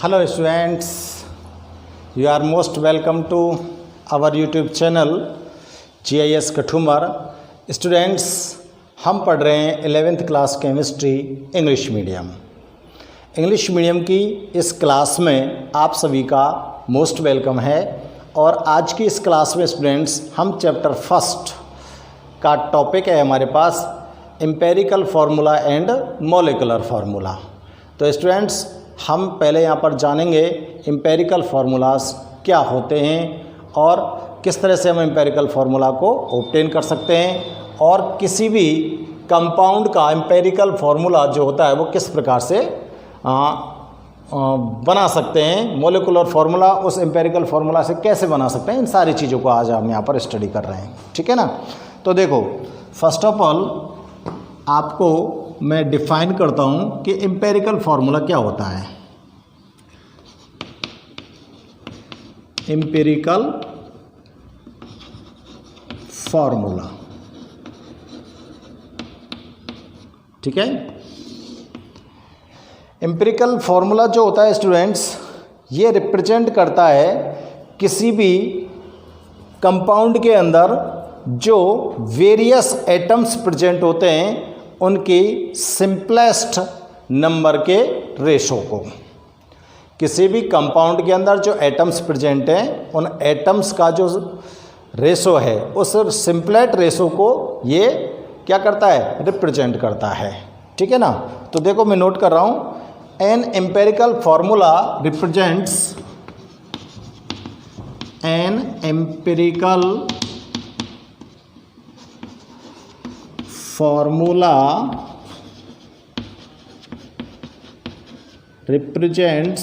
Hello students, you are most welcome to our YouTube channel GIS Kathumar. Students, हम पढ़ रहे हैं 11th class chemistry English medium की इस क्लास में आप सभी का मोस्ट वेलकम है। और आज की इस क्लास में स्टूडेंट्स हम चैप्टर फर्स्ट का टॉपिक है हमारे पास empirical formula and molecular formula. तो स्टूडेंट्स, हम पहले यहाँ पर जानेंगे एम्पेरिकल फार्मूलाज क्या होते हैं और किस तरह से हम एम्पेरिकल फार्मूला को ऑब्टेन कर सकते हैं और किसी भी कंपाउंड का एम्पेरिकल फार्मूला जो होता है वो किस प्रकार से बना सकते हैं, मॉलिक्यूलर फार्मूला उस एम्पेरिकल फार्मूला से कैसे बना सकते हैं। इन सारी चीज़ों को आज हम यहाँ पर स्टडी कर रहे हैं, ठीक है ना। तो देखो, फर्स्ट ऑफ ऑल आपको मैं डिफाइन करता हूँ कि एम्पेरिकल फार्मूला क्या होता है। एम्पेरिकल फार्मूला, ठीक है। एम्पेरिकल फार्मूला जो होता है स्टूडेंट्स, ये रिप्रेजेंट करता है किसी भी कंपाउंड के अंदर जो वेरियस एटम्स प्रेजेंट होते हैं उनकी सिंपलेस्ट नंबर के रेशो को। किसी भी कंपाउंड के अंदर जो एटम्स प्रेजेंट हैं उन एटम्स का जो रेशो है उस सिंपलेट रेशो को ये क्या करता है, रिप्रेजेंट करता है, ठीक है ना। तो देखो, मैं नोट कर रहा हूँ, an empirical formula represents an empirical formula represents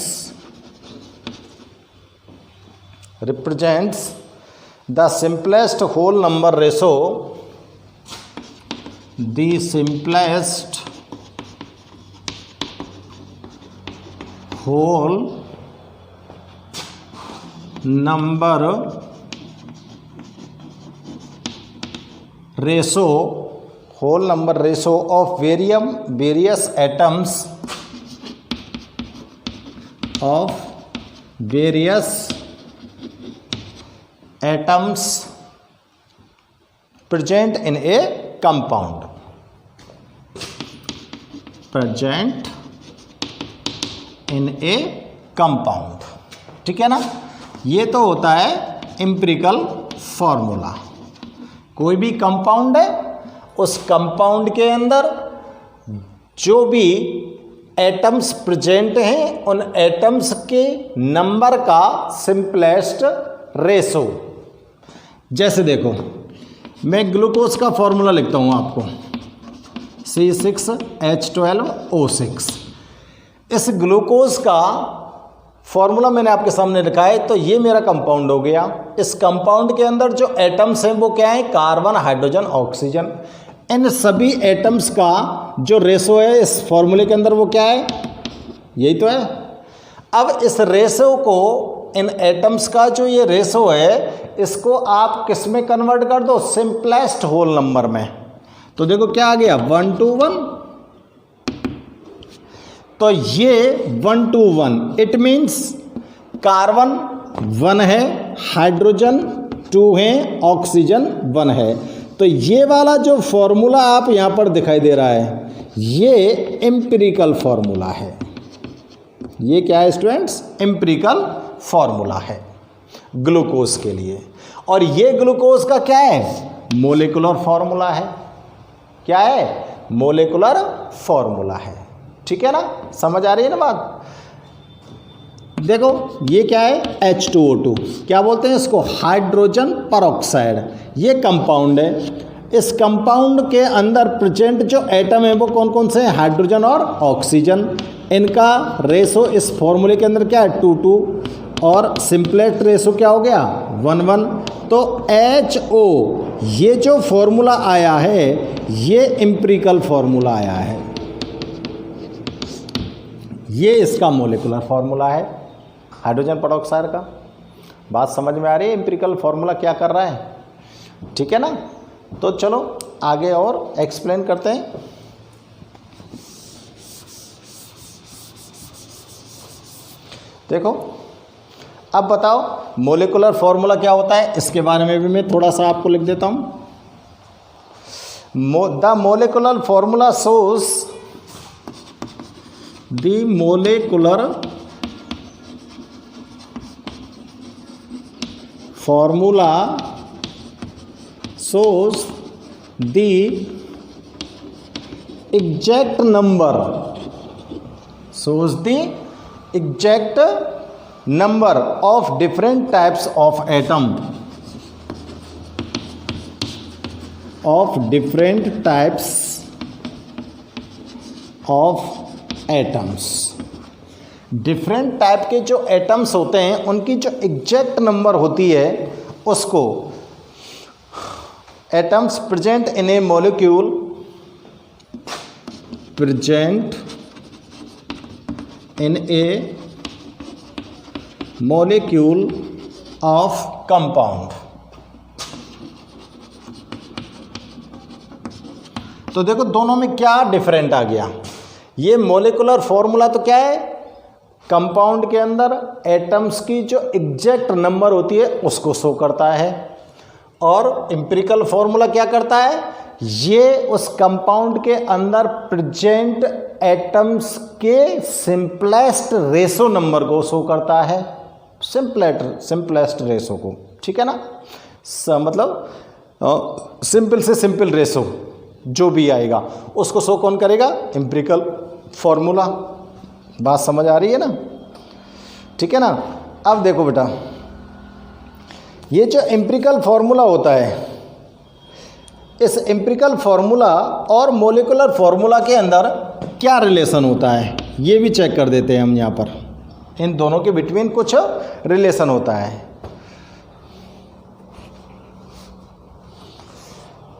the simplest whole number ratio, the simplest whole number ratio, whole number ratio of various atoms present in a compound, ठीक है ना। ये तो होता है एम्पिरिकल फार्मूला। कोई भी कंपाउंड है, उस कंपाउंड के अंदर जो भी एटम्स प्रेजेंट हैं उन एटम्स के नंबर का सिंपलेस्ट रेशो। जैसे देखो, मैं ग्लूकोज का फॉर्मूला लिखता हूँ आपको, C6H12O6। इस ग्लूकोज का फॉर्मूला मैंने आपके सामने लिखा है। तो ये मेरा कंपाउंड हो गया। इस कंपाउंड के अंदर जो एटम्स हैं वो क्या है, कार्बन, हाइड्रोजन, ऑक्सीजन। इन सभी एटम्स का जो रेशो है इस फॉर्मूले के अंदर वो क्या है, यही तो है। अब इस रेशो को, इन एटम्स का जो ये रेशो है, इसको आप किस में कन्वर्ट कर दो, सिंपलेस्ट होल नंबर में। तो देखो क्या आ गया, 1:1। तो ये 1:1, इट मीन्स कार्बन 1 है, हाइड्रोजन 2 है, ऑक्सीजन 1 है। तो ये वाला जो फॉर्मूला आप यहाँ पर दिखाई दे रहा है, ये एम्पिरिकल फार्मूला है। ये क्या है स्टूडेंट्स, एम्पिरिकल फार्मूला है ग्लूकोज के लिए। और ये ग्लूकोज का क्या है, मॉलिक्यूलर फार्मूला है। क्या है, मॉलिक्यूलर फार्मूला है, ठीक है ना। समझ आ रही है ना बात। देखो, ये क्या है, H2O2, क्या बोलते हैं इसको, हाइड्रोजन परऑक्साइड। ये कंपाउंड है। इस कंपाउंड के अंदर प्रेजेंट जो एटम है वो कौन कौन से हैं, हाइड्रोजन और ऑक्सीजन। इनका रेशो इस फॉर्मूले के अंदर क्या है, 2:2, और सिंपलेट रेशो क्या हो गया, 1:1। तो HO, ये जो फॉर्मूला आया है ये एम्पिरिकल फार्मूला आया है। ये इसका मॉलिक्यूलर फार्मूला है हाइड्रोजन परऑक्साइड का। बात समझ में आ रही है, एम्पिरिकल फार्मूला क्या कर रहा है, ठीक है ना। तो चलो आगे और एक्सप्लेन करते हैं। देखो अब बताओ मोलिकुलर फॉर्मूला क्या होता है, इसके बारे में भी मैं थोड़ा सा आपको लिख देता हूँ। The molecular formula shows the molecular formula shows the exact number of different types of atom different type के जो एटम्स होते हैं उनकी जो एग्जैक्ट नंबर होती है उसको atoms present in a molecule of compound। तो देखो दोनों में क्या डिफरेंट आ गया। ये मोलिकुलर फॉर्मूला तो क्या है, कंपाउंड के अंदर एटम्स की जो एग्जैक्ट नंबर होती है उसको शो करता है, और एम्पिरिकल फॉर्मूला क्या करता है, ये उस कंपाउंड के अंदर प्रेजेंट एटम्स के सिंपलेस्ट रेशो नंबर को शो करता है, सिंपलेस्ट रेशो को, ठीक है ना। मतलब सिंपल से सिंपल रेशो जो भी आएगा उसको शो कौन करेगा, एम्पिरिकल फॉर्मूला। बात समझ आ रही है ना, ठीक है ना। अब देखो बेटा, ये जो एम्पिरिकल फॉर्मूला होता है, इस एम्पिरिकल फॉर्मूला और मोलिकुलर फॉर्मूला के अंदर क्या रिलेशन होता है ये भी चेक कर देते हैं हम यहाँ पर। इन दोनों के बिटवीन कुछ रिलेशन होता है।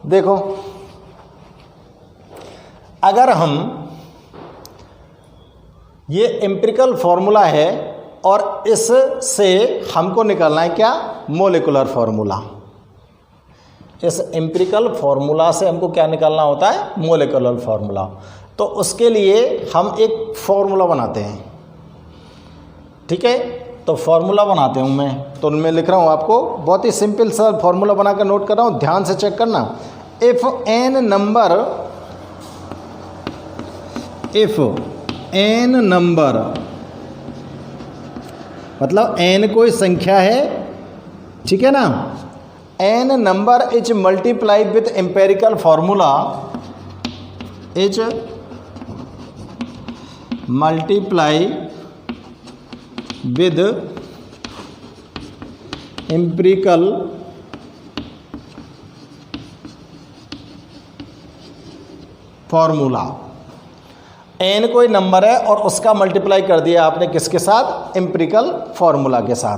देखो अगर हम, ये एम्पिरिकल फॉर्मूला है और इससे हमको निकालना है क्या, मोलिकुलर फॉर्मूला। इस एम्पिरिकल फॉर्मूला से हमको क्या निकालना होता है, मोलिकुलर फॉर्मूला। तो उसके लिए हम एक फॉर्मूला बनाते हैं, ठीक है। तो फॉर्मूला बनाते हूँ मैं, तो उनमें लिख रहा हूँ आपको, बहुत ही सिंपल सा फॉर्मूला बनाकर नोट कर रहा हूँ, ध्यान से चेक करना। इफ एन नंबर मतलब n कोई संख्या है, ठीक है ना। n number is multiply with empirical formula, is multiply with empirical formula. n कोई नंबर है और उसका मल्टीप्लाई कर दिया आपने किसके साथ, एम्पिरिकल फॉर्मूला के साथ।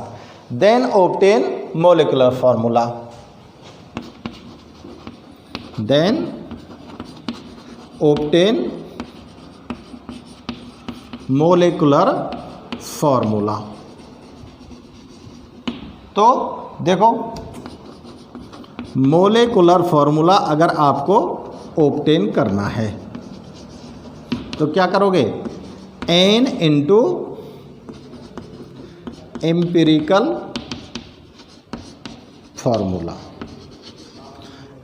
Then obtain molecular formula, then obtain molecular formula. तो देखो मोलिकुलर फॉर्मूला अगर आपको ऑब्टेन करना है तो क्या करोगे, n into empirical formula,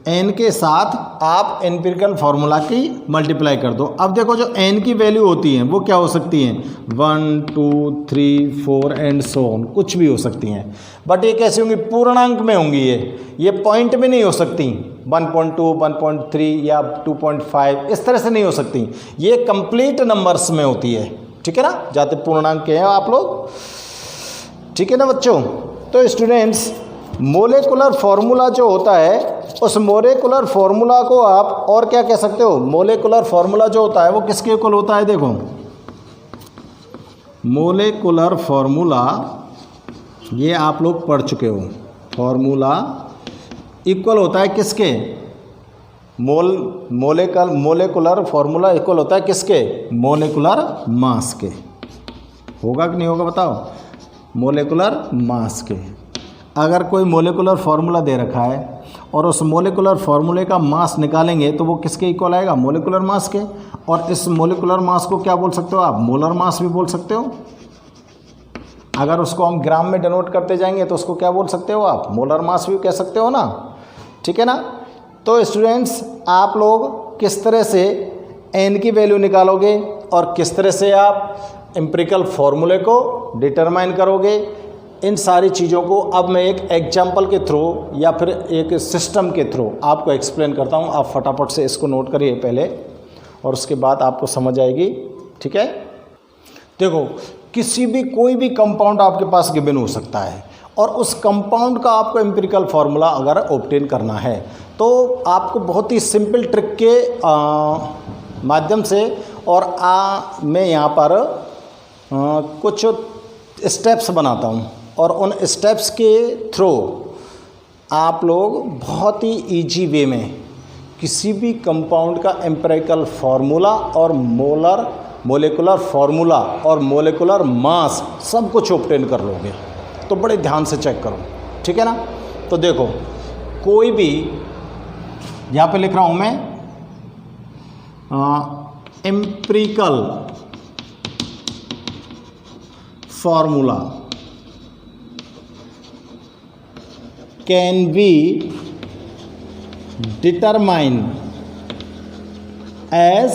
n के साथ आप एम्पिरिकल फॉर्मूला की मल्टीप्लाई कर दो। अब देखो जो n की वैल्यू होती हैं वो क्या हो सकती हैं, 1 2 3 4 एंड सो ऑन, कुछ भी हो सकती हैं। बट ये कैसी होंगी, पूर्णांक में होंगी। ये पॉइंट में नहीं हो सकती, 1.2 1.3 या 2.5 इस तरह से नहीं हो सकती। ये कंप्लीट नंबर्स में होती है, ठीक है ना, जाते पूर्णांक के हैं आप लोग, ठीक है ना बच्चों। तो स्टूडेंट्स मोलिकुलर फॉर्मूला जो होता है, उस मोलिकुलर फॉर्मूला को आप और क्या कह सकते हो, मोलिकुलर फॉर्मूला जो होता है वो किसके इक्वल होता है, देखो मोलिकुलर फॉर्मूला ये आप लोग पढ़ चुके हो, फॉर्मूला इक्वल होता है किसके, मोलिकुलर फॉर्मूला इक्वल होता है किसके, मोलिकुलर मास के। होगा कि नहीं होगा बताओ, मोलिकुलर मास के। अगर कोई मोलिकुलर फार्मूला दे रखा है और उस मोलिकुलर फार्मूले का मास निकालेंगे तो वो किसके इक्वल आएगा, मोलिकुलर मास के। और इस मोलिकुलर मास को क्या बोल सकते हो आप, मोलर मास भी बोल सकते हो, अगर उसको हम ग्राम में डिनोट करते जाएंगे तो उसको क्या बोल सकते हो आप, मोलर मास भी कह सकते हो ना, ठीक है ना। तो स्टूडेंट्स आप लोग किस तरह से एन की वैल्यू निकालोगे और किस तरह से आप एम्पिरिकल फॉर्मूले को डिटरमाइन करोगे, इन सारी चीज़ों को अब मैं एक एग्जाम्पल के थ्रू या फिर एक सिस्टम के थ्रू आपको एक्सप्लेन करता हूँ। आप फटाफट से इसको नोट करिए पहले और उसके बाद आपको समझ आएगी, ठीक है। देखो किसी भी कोई भी कंपाउंड आपके पास गिवन हो सकता है और उस कंपाउंड का आपको एम्पिरिकल फार्मूला अगर ऑब्टेन करना है तो आपको बहुत ही सिंपल ट्रिक के माध्यम से और मैं यहाँ पर कुछ स्टेप्स बनाता हूँ और उन स्टेप्स के थ्रू आप लोग बहुत ही इजी वे में किसी भी कंपाउंड का एम्पिरिकल फार्मूला और मोलेकुलर फार्मूला और मोलेकुलर मास सब कुछ ऑब्टेन कर लोगे। तो बड़े ध्यान से चेक करो, ठीक है ना। तो देखो कोई भी यहाँ पे लिख रहा हूँ मैं empirical formula can be determine as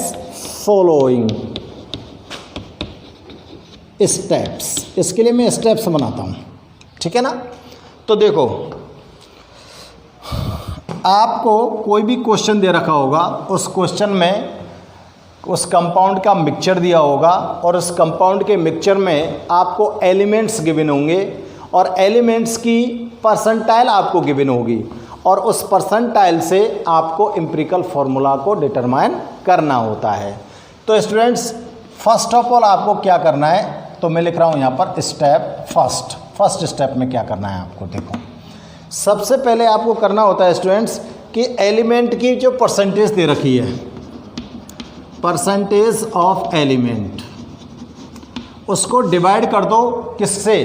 following steps. इसके लिए मैं स्टेप्स बनाता हूँ, ठीक है ना। तो देखो आपको कोई भी क्वेश्चन दे रखा होगा, उस क्वेश्चन में उस कंपाउंड का मिक्सचर दिया होगा और उस कंपाउंड के मिक्सचर में आपको एलिमेंट्स गिवन होंगे और एलिमेंट्स की परसेंटाइल आपको गिवन होगी और उस परसेंटाइल से आपको एम्पिरिकल फार्मूला को डिटरमाइन करना होता है। तो स्टूडेंट्स फर्स्ट ऑफ ऑल आपको क्या करना है, तो मैं लिख रहा हूँ यहाँ पर स्टेप फर्स्ट स्टेप में क्या करना है आपको। देखो सबसे पहले आपको करना होता है स्टूडेंट्स कि एलिमेंट की जो परसेंटेज दे रखी है, परसेंटेज ऑफ एलिमेंट, उसको डिवाइड कर दो किससे,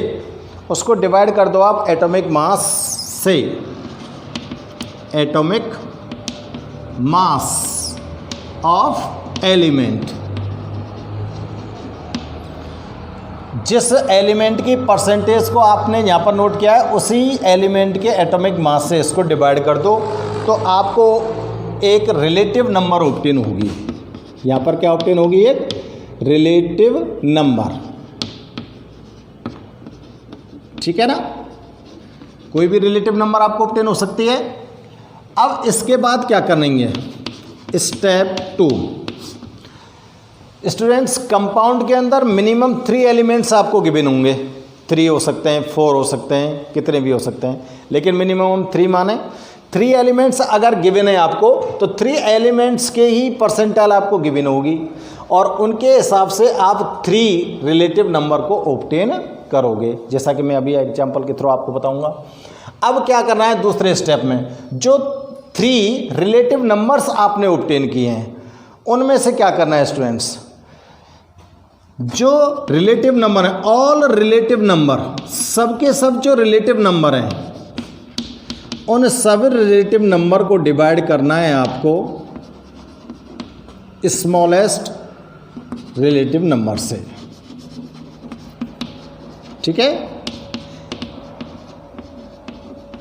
उसको डिवाइड कर दो आप एटॉमिक मास से, एटॉमिक मास ऑफ एलिमेंट। जिस एलिमेंट की परसेंटेज को आपने यहाँ पर नोट किया है उसी एलिमेंट के एटॉमिक मास से इसको डिवाइड कर दो तो आपको एक रिलेटिव नंबर ऑब्टेन होगी। यहाँ पर क्या ऑब्टेन होगी, एक रिलेटिव नंबर, ठीक है ना। कोई भी रिलेटिव नंबर आपको ऑब्टेन हो सकती है। अब इसके बाद क्या करेंगे, स्टेप 2 स्टूडेंट्स कंपाउंड के अंदर मिनिमम 3 एलिमेंट्स आपको गिवन होंगे। 3 हो सकते हैं, 4 हो सकते हैं, कितने भी हो सकते हैं, लेकिन मिनिमम 3 माने 3 एलिमेंट्स अगर गिवन है आपको तो 3 एलिमेंट्स के ही परसेंटाइल आपको गिवन होगी और उनके हिसाब से आप 3 रिलेटिव नंबर को ऑब्टेन करोगे, जैसा कि मैं अभी एग्जांपल के थ्रू आपको बताऊंगा। अब क्या करना है दूसरे स्टेप में, जो 3 रिलेटिव नंबर्स आपने ऑब्टेन किए हैं उनमें से क्या करना है स्टूडेंट्स, जो रिलेटिव नंबर है, ऑल रिलेटिव नंबर, सबके सब जो रिलेटिव नंबर हैं उन सभी रिलेटिव नंबर को डिवाइड करना है आपको स्मॉलेस्ट रिलेटिव नंबर से, ठीक है।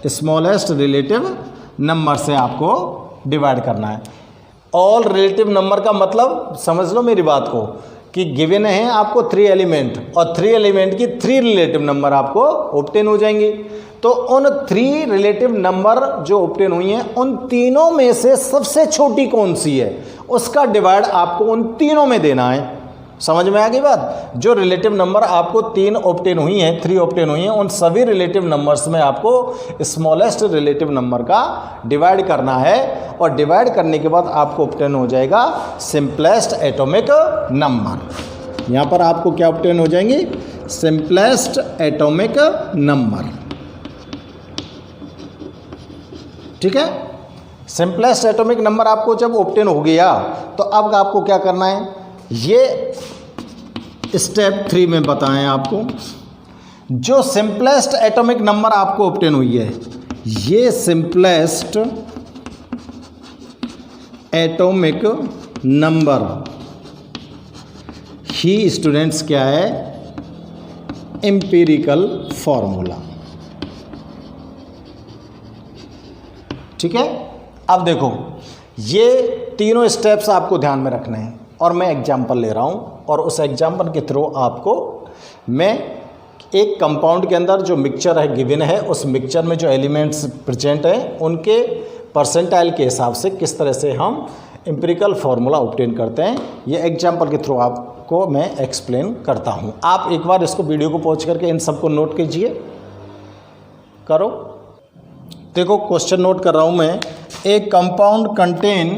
स्मॉलेस्ट रिलेटिव नंबर से आपको डिवाइड करना है। ऑल रिलेटिव नंबर का मतलब समझ लो मेरी बात को कि गिवन है आपको 3 एलिमेंट और 3 एलिमेंट की 3 रिलेटिव नंबर आपको ऑब्टेन हो जाएंगी। तो उन 3 रिलेटिव नंबर जो ऑब्टेन हुई हैं उन तीनों में से सबसे छोटी कौन सी है उसका डिवाइड आपको उन तीनों में देना है। समझ में आ गई बात। जो रिलेटिव नंबर आपको 3 ऑब्टेन हुई हैं, 3 ऑब्टेन हुई हैं, उन सभी रिलेटिव नंबर्स में आपको स्मॉलेस्ट रिलेटिव नंबर का डिवाइड करना है और डिवाइड करने के बाद आपको ऑब्टेन हो जाएगा सिंपलेस्ट एटॉमिक नंबर। यहाँ पर आपको क्या ऑब्टेन हो जाएंगी, सिंपलेस्ट एटॉमिक नंबर, ठीक है। सिंपलेस्ट एटॉमिक नंबर आपको जब ऑब्टेन हो गया तो अब आपको क्या करना है, ये स्टेप 3 में बताएं आपको। जो सिंपलेस्ट एटॉमिक नंबर आपको ऑब्टेन हुई है, ये सिंपलेस्ट एटॉमिक नंबर ही स्टूडेंट्स क्या है, एम्पिरिकल फॉर्मूला। ठीक है, अब देखो ये तीनों स्टेप्स आपको ध्यान में रखने हैं और मैं एग्जांपल ले रहा हूँ और उस एग्जांपल के थ्रू आपको मैं एक कंपाउंड के अंदर जो मिक्सचर है गिवन है उस मिक्सचर में जो एलिमेंट्स प्रेजेंट हैं उनके परसेंटाइल के हिसाब से किस तरह से हम एम्पिरिकल फार्मूला ऑब्टेन करते हैं, ये एग्जांपल के थ्रू आपको मैं एक्सप्लेन करता हूँ। आप एक बार इसको वीडियो को पॉज करके इन सबको नोट कीजिए, करो। देखो क्वेश्चन नोट कर रहा हूँ मैं। एक कंपाउंड कंटेन,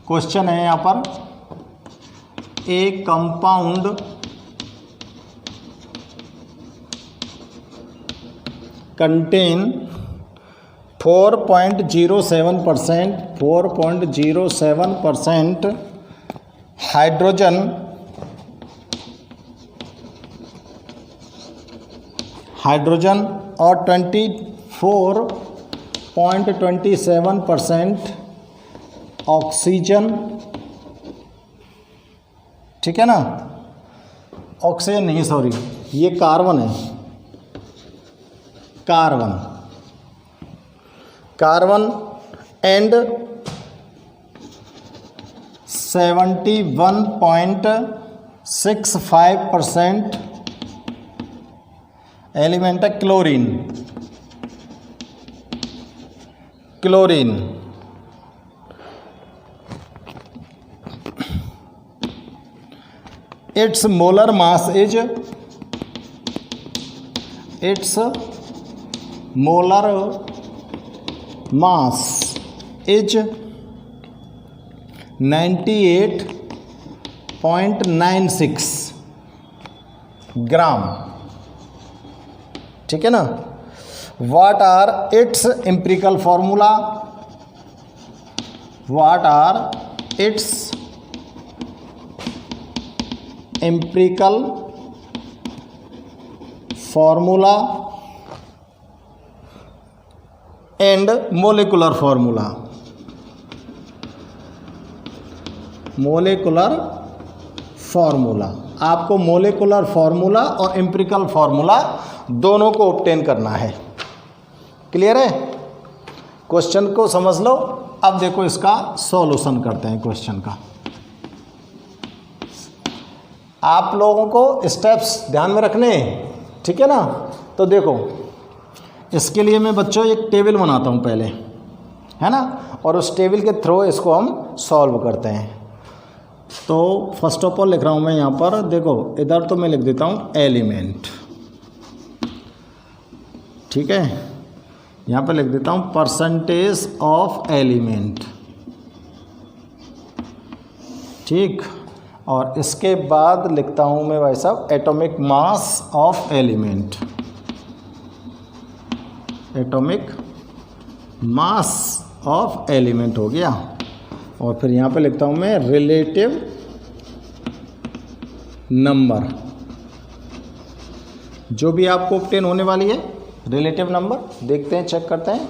क्वेश्चन है यहाँ पर, ए कंपाउंड कंटेन 4.07% हाइड्रोजन और 24.27% ऑक्सीजन। ठीक है ना, ऑक्सीजन नहीं, सॉरी, ये कार्बन है, कार्बन एंड 71.65% एलिमेंट है chlorine. its molar mass is 98.96 ग्राम। ठीक है ना। What are its empirical formula? What are its empirical formula and molecular formula? Molecular formula, आपको मोलेकुलर फार्मूला और एम्पिरिकल फार्मूला दोनों को ऑब्टेन करना है। क्लियर है? क्वेश्चन को समझ लो। अब देखो इसका सॉल्यूशन करते हैं क्वेश्चन का। आप लोगों को स्टेप्स ध्यान में रखने हैं, ठीक है ना। तो देखो इसके लिए मैं बच्चों एक टेबल बनाता हूँ पहले, है ना, और उस टेबल के थ्रू इसको हम सॉल्व करते हैं। तो फर्स्ट ऑफ ऑल लिख रहा हूँ मैं यहाँ पर, देखो इधर तो मैं लिख देता हूँ एलिमेंट, ठीक है, यहाँ पे लिख देता हूँ परसेंटेज ऑफ एलिमेंट, ठीक, और इसके बाद लिखता हूँ मैं भाई साहब atomic mass of element, atomic mass of element हो गया। और फिर यहाँ पे लिखता हूँ मैं रिलेटिव नंबर, जो भी आपको ऑब्टेन होने वाली है रिलेटिव नंबर, देखते हैं, चेक करते हैं।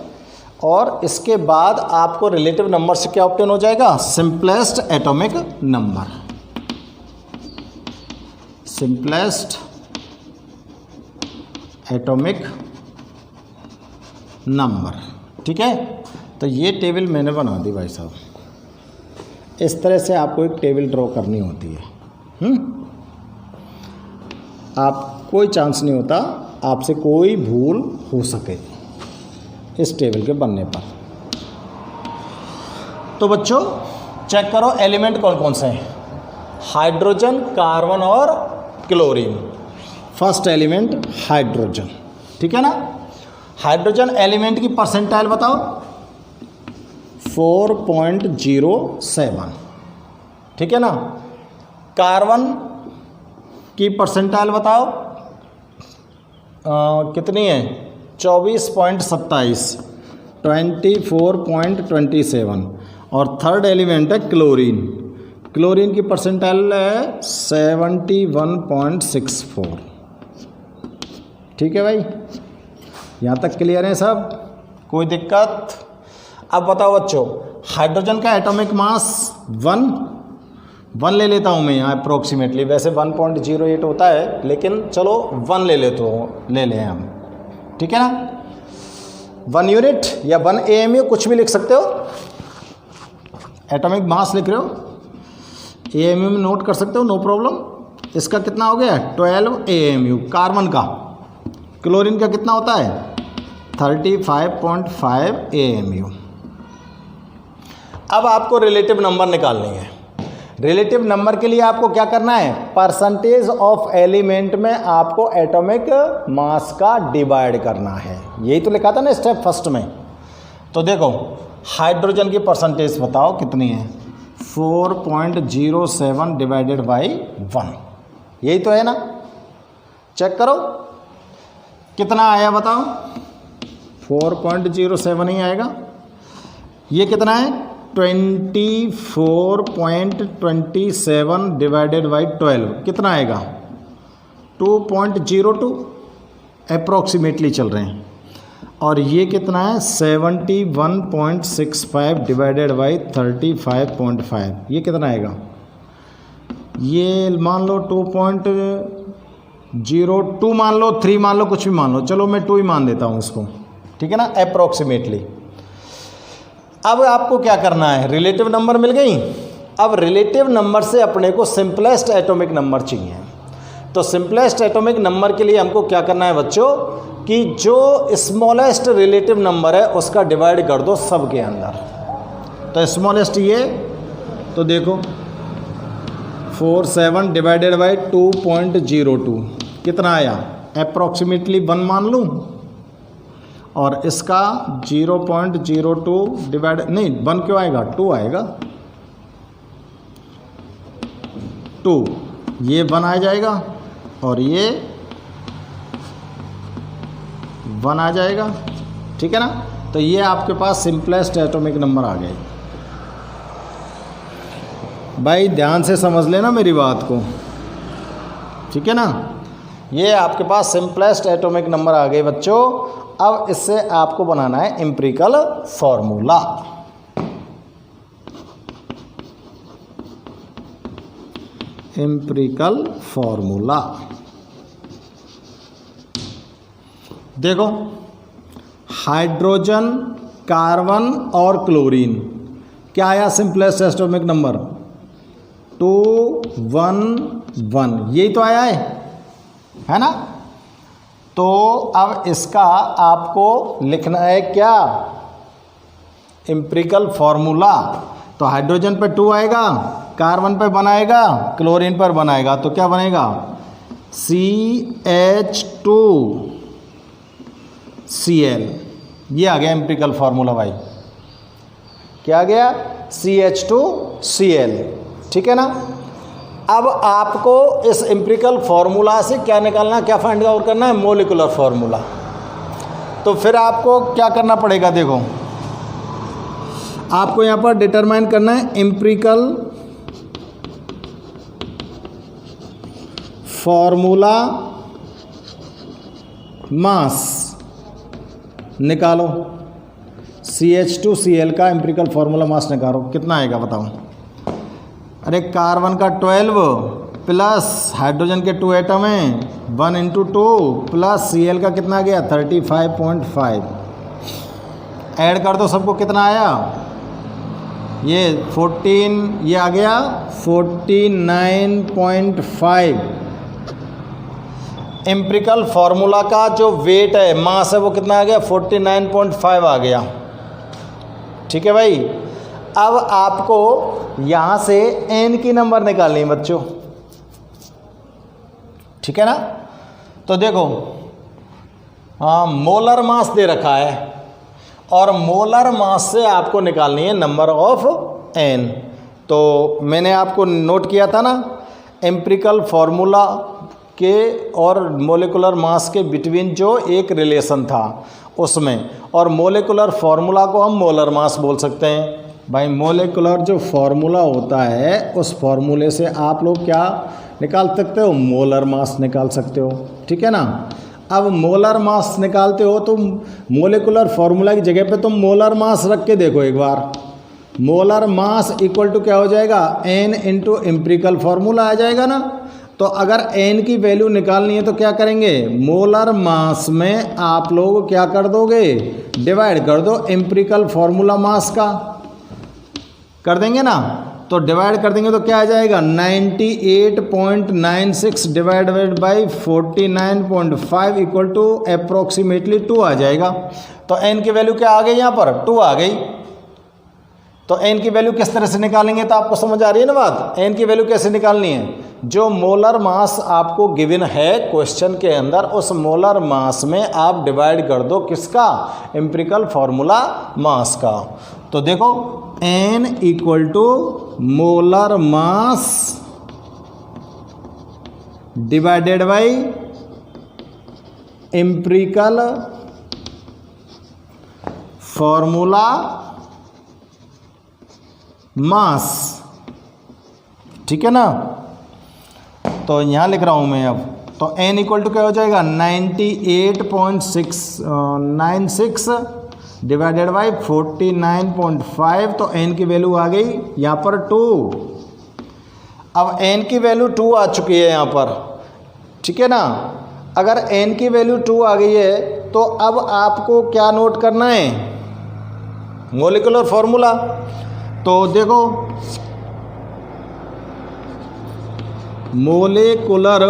और इसके बाद आपको रिलेटिव नंबर से क्या ऑब्टेन हो जाएगा, simplest atomic number, simplest atomic number, ठीक है। तो ये टेबल मैंने बना दी भाई साहब। इस तरह से आपको एक टेबल ड्रॉ करनी होती है। आप कोई चांस नहीं होता आपसे कोई भूल हो सके इस टेबल के बनने पर। तो बच्चों चेक करो एलिमेंट कौन कौन से हैं, हाइड्रोजन, कार्बन और क्लोरीन। फर्स्ट एलिमेंट हाइड्रोजन, ठीक है ना। हाइड्रोजन एलिमेंट की परसेंटाइल बताओ, 4.07, ठीक है ना। कार्बन की परसेंटाइल बताओ कितनी है, 24.27, 24.27। और थर्ड एलिमेंट है क्लोरीन, क्लोरीन की परसेंटाइल है 71.64, ठीक है भाई। यहाँ तक क्लियर है सब, कोई दिक्कत? अब बताओ बच्चों, हाइड्रोजन का एटॉमिक मास 1, 1 ले लेता हूँ मैं यहाँ अप्रोक्सीमेटली, वैसे 1.08 होता है लेकिन चलो 1 ले लेते हो, ले लें हम, ठीक है ना। 1 यूनिट या 1 AMU कुछ भी लिख सकते हो, एटॉमिक मास लिख रहे हो AMU में नोट कर सकते हो, नो प्रॉब्लम। इसका कितना हो गया 12 AMU कार्बन का। क्लोरीन का कितना होता है 35.5 AMU। अब आपको रिलेटिव नंबर निकालनी है। रिलेटिव नंबर के लिए आपको क्या करना है, परसेंटेज ऑफ एलिमेंट में आपको एटॉमिक मास का डिवाइड करना है। यही तो लिखा था ना स्टेप फर्स्ट में। तो देखो हाइड्रोजन की परसेंटेज बताओ कितनी है, 4.07 डिवाइडेड बाई 1, यही तो है ना। चेक करो कितना आया बताओ, 4.07 ही आएगा। ये कितना है 24.27 डिवाइडेड बाई 12 कितना आएगा 2.02 अप्रॉक्सीमेटली चल रहे हैं। और ये कितना है 71.65 डिवाइडेड बाई 35.5 ये कितना आएगा, ये मान लो 2.02 मान लो, 3 मान लो, कुछ भी मान लो, चलो मैं 2 ही मान देता हूँ इसको, ठीक है ना, अप्रॉक्सीमेटली। अब आपको क्या करना है, रिलेटिव नंबर मिल गई। अब रिलेटिव नंबर से अपने को सिंपलेस्ट एटॉमिक नंबर चाहिए। तो सिंपलेस्ट एटॉमिक नंबर के लिए हमको क्या करना है बच्चों, कि जो स्मॉलेस्ट रिलेटिव नंबर है उसका डिवाइड कर दो सब के अंदर। तो स्मॉलेस्ट ये, तो देखो 47 डिवाइडेड बाई 2.02 कितना आया, अप्रॉक्सीमेटली 1 मान लूँ, और इसका 0.02 डिवाइड नहीं 1 क्यों आएगा 2 आएगा, 2 ये 1 आ जाएगा और ये 1 आ जाएगा, ठीक है ना। तो ये आपके पास सिंपलेस्ट एटॉमिक नंबर आ गए। भाई ध्यान से समझ लेना मेरी बात को, ठीक है ना। ये आपके पास सिंपलेस्ट एटॉमिक नंबर आ गए बच्चों। अब इससे आपको बनाना है एम्पिरिकल फॉर्मूला। एम्पिरिकल फॉर्मूला देखो, हाइड्रोजन, कार्बन और क्लोरीन क्या आया सिंपलेस्ट एटॉमिक नंबर 211, यही तो आया है ना। तो अब इसका आपको लिखना है क्या, एम्पिरिकल फॉर्मूला। तो हाइड्रोजन पे 2 आएगा, कार्बन पे 1 आएगा, क्लोरीन पर 1 आएगा, तो क्या बनेगा CH2Cl। ये आ गया एम्पिरिकल फॉर्मूला भाई, क्या आ गया CH2Cl, ठीक है ना। अब आपको इस एम्पिरिकल फार्मूला से क्या निकालना, क्या फाइंड आउट करना है, मोलिकुलर फार्मूला। तो फिर आपको क्या करना पड़ेगा, देखो आपको यहाँ पर डिटरमाइन करना है एम्पिरिकल फार्मूला मास निकालो। CH2Cl का एम्पिरिकल फार्मूला मास निकालो, कितना आएगा बताओ। अरे कार्बन का 12 प्लस हाइड्रोजन के 2 एटम हैं, 1 × 2 प्लस Cl का कितना गया 35.5, ऐड कर दो सबको, कितना आया ये 14, ये आ गया 49.5। एम्पिरिकल फार्मूला का जो वेट है, मास है, वो कितना आ गया 49.5 आ गया, ठीक है भाई। अब आपको यहाँ से n की नंबर निकालनी है बच्चों, ठीक है ना। तो देखो मोलर मास दे रखा है और मोलर मास से आपको निकालनी है नंबर ऑफ n। तो मैंने आपको नोट किया था ना एम्पिरिकल फार्मूला के और मोलिकुलर मास के बिटवीन जो एक रिलेशन था उसमें, और मोलिकुलर फार्मूला को हम मोलर मास बोल सकते हैं। भाई मोलिकुलर जो फार्मूला होता है उस फार्मूले से आप लोग क्या निकाल सकते हो, मोलर मास निकाल सकते हो, ठीक है ना। अब मोलर मास निकालते हो तो मोलिकुलर फार्मूला की जगह पे तुम मोलर मास रख के देखो एक बार, मोलर मास इक्वल टू क्या हो जाएगा, n इंटू एम्पिरिकल फॉर्मूला आ जाएगा ना। तो अगर n की वैल्यू निकालनी है तो क्या करेंगे, मोलर मास में आप लोग क्या कर दोगे, डिवाइड कर दो एम्पिरिकल फॉर्मूला मास का, कर देंगे ना। तो डिवाइड कर देंगे तो क्या आ जाएगा, 98.96 divided by 49.5 equal to approximately 2 आ जाएगा। तो n की वैल्यू क्या आ गई, यहाँ पर 2 आ गई। तो n की वैल्यू किस तरह से निकालेंगे, तो आपको समझ आ रही है ना बात। n की वैल्यू कैसे निकालनी है, जो मोलर मास आपको गिवन है क्वेश्चन के अंदर, उस मोलर मास में आप डिवाइड कर दो किसका, एम्पिरिकल फॉर्मूला मास का। तो देखो n equal to molar mass divided by empirical formula mass, ठीक है ना। तो यहाँ लिख रहा हूँ मैं अब, तो n इक्वल टू क्या हो जाएगा, 98.96 डिवाइडेड बाई 49.5। तो n की वैल्यू आ गई यहाँ पर 2। अब n की वैल्यू 2 आ चुकी है यहाँ पर, ठीक है ना। अगर n की वैल्यू 2 आ गई है तो अब आपको क्या नोट करना है, मॉलिक्यूलर फॉर्मूला। तो देखो मोलेकुलर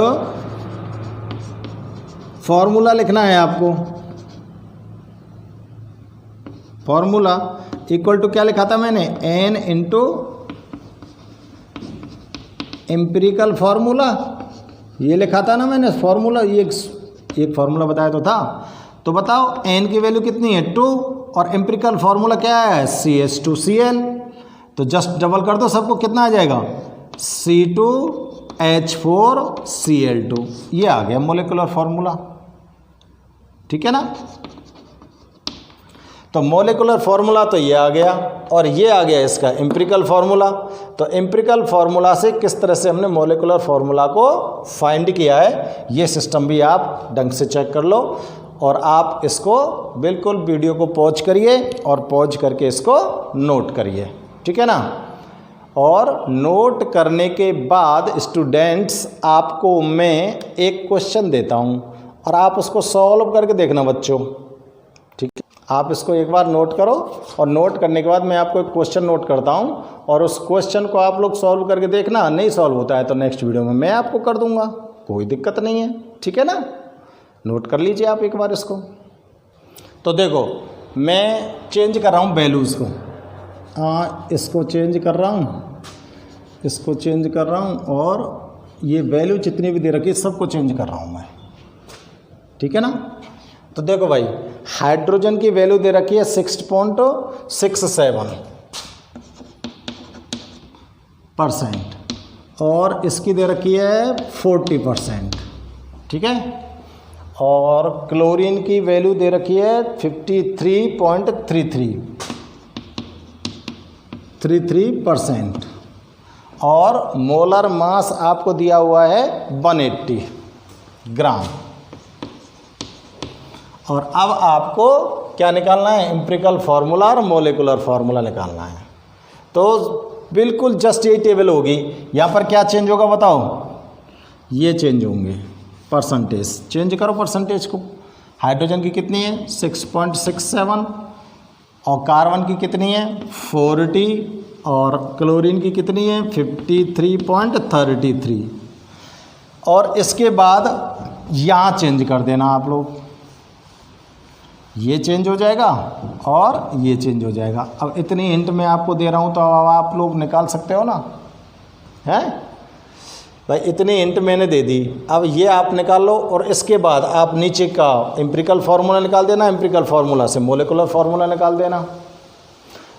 फॉर्मूला लिखना है आपको। फॉर्मूला इक्वल टू क्या लिखा था मैंने, n इंटू एम्पिरिकल फॉर्मूला, ये लिखा था ना मैंने फॉर्मूला, ये एक फॉर्मूला बताया तो था। तो बताओ n की वैल्यू कितनी है, 2, और एम्पिरिकल फॉर्मूला क्या है, CH2Cl। तो जस्ट डबल कर दो सबको, कितना आ जाएगा, C2H4Cl2। ये आ गया मोलिकुलर फॉर्मूला, ठीक है ना। तो मोलिकुलर फॉर्मूला तो ये आ गया, और ये आ गया इसका एम्पिरिकल फॉर्मूला। तो एम्पिरिकल फॉर्मूला से किस तरह से हमने मोलिकुलर फॉर्मूला को फाइंड किया है, ये सिस्टम भी आप ढंग से चेक कर लो। और आप इसको बिल्कुल वीडियो को पॉज करिए और पॉज करके इसको नोट करिए, ठीक है ना। और नोट करने के बाद स्टूडेंट्स आपको मैं एक क्वेश्चन देता हूं और आप उसको सॉल्व करके देखना बच्चों, ठीक है। आप इसको एक बार नोट करो, और नोट करने के बाद मैं आपको एक क्वेश्चन नोट करता हूं, और उस क्वेश्चन को आप लोग सॉल्व करके देखना। नहीं सॉल्व होता है तो नेक्स्ट वीडियो में मैं आपको कर दूंगा, कोई दिक्कत नहीं है, ठीक है ना। नोट कर लीजिए आप एक बार इसको। तो देखो मैं चेंज कर रहा हूँ वैल्यूज़ को, इसको चेंज कर रहा हूँ, इसको चेंज कर रहा हूँ, और ये वैल्यू जितनी भी दे रखी है सबको चेंज कर रहा हूँ मैं, ठीक है ना। तो देखो भाई, हाइड्रोजन की वैल्यू दे रखी है 6.67%, और इसकी दे रखी है 40%, ठीक है। और क्लोरीन की वैल्यू दे रखी है 53.33%, और मोलर मास आपको दिया हुआ है 180 ग्राम। और अब आपको क्या निकालना है, एम्पिरिकल फार्मूला और मोलिकुलर फार्मूला निकालना है। तो बिल्कुल जस्ट यही टेबल होगी। यहाँ पर क्या चेंज होगा बताओ, ये चेंज होंगे, परसेंटेज चेंज करो परसेंटेज को। हाइड्रोजन की कितनी है 6.67, और कार्बन की कितनी है 40, और क्लोरीन की कितनी है 53.33। और इसके बाद यहाँ चेंज कर देना आप लोग, ये चेंज हो जाएगा और ये चेंज हो जाएगा। अब इतनी हिंट मैं आपको दे रहा हूँ तो अब आप लोग निकाल सकते हो ना, हैं भाई, इतनी हिंट मैंने दे दी। अब ये आप निकाल लो, और इसके बाद आप नीचे का एम्पिरिकल फार्मूला निकाल देना, एम्पिरिकल फार्मूला से मोलिकुलर फार्मूला निकाल देना।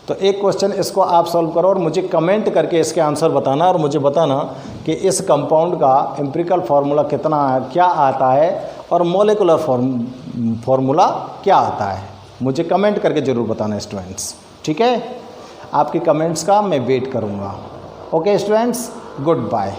तो एक क्वेश्चन इसको आप सॉल्व करो और मुझे कमेंट करके इसके आंसर बताना, और मुझे बताना कि इस कंपाउंड का एम्पिरिकल फार्मूला कितना क्या आता है और मोलिकुलर फार्मूला क्या आता है। मुझे कमेंट करके ज़रूर बताना स्टूडेंट्स, ठीक है। आपकी कमेंट्स का मैं वेट करूँगा। Okay students, good bye.